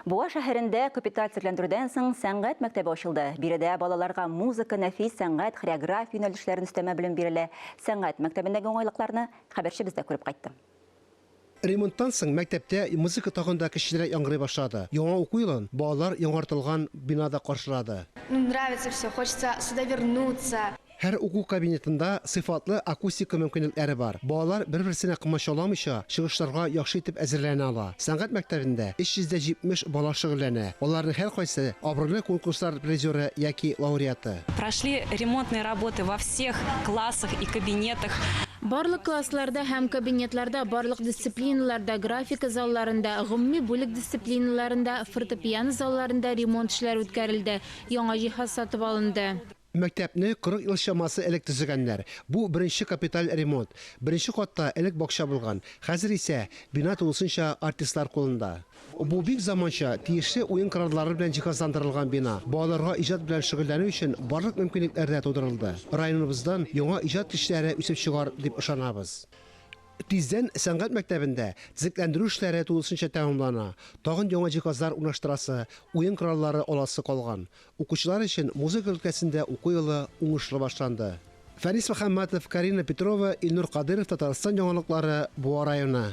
Буа шәһәрендә капиталь төрләндерүдән соң сәнгать мәктәбе ачылды. Биредә балаларга музыка, нәфис сәнгать, хореография юнәлешләрен өстәмә белем бирелә. Сәнгать мәктәбендәге уңайлыкларны хәбәрче бездә күреп кайтты. Ремонттан соң мәктәптә музыка тагында кешеләр яңгырый башлады. Яңа уку елын балалар яңартылган бинада каршылады. Нравится все, хочется сюда вернуться. Һәр уку кабинетында сыйфатлы акустика мөмкинлекләре бар. Балалар бер-берсенә кымачауламыйча чыгышларга яхшы итеп әзерләнә ала. Сәнгать мәктәбендә 370 бала шөгыльләнә. Аларның һәркайсы абруйлы конкурслар призеры яки лауреаты. Прошли ремонтные работы во всех классах и кабинетах. Барлык классларда һәм кабинетларда, барлык дисциплиналарда, графика залларында, гомуми бүлек дисциплиналарында, фортепиано залларында ремонт эшләре үткәрелде. Яңа җиһаз сатып алынды. Мәктәпне 40 ел чамасы элек төзегәннәр. Бу беренче капиталь ремонт. Беренче катта элек бакча булган. Хәзер исә бина тулысынча артистлар кулында. Бу бик заманча, тиешле уен кораллары белән җиһазландырылган бина. Балаларга иҗат белән шөгыльләнү өчен барлык мөмкинлекләр дә тудырылды. Районыбыздан яңа иҗат кешеләре үсеп чыгар дип ышанабыз. Тиздән сәнгать мәктәбендә төзекләндерү эшләре тулысынча тәмамлана. Тагын яңа җиһазлар урнаштырасы, уен кораллары аласы калган. Укучылар өчен музыка өлкәсендә уку елы уңышлы башланды. Фәнис Мөхәммәтов, Карина Петрова, Илнур Кадыров, Татарстан яңалыклары, Буа районы.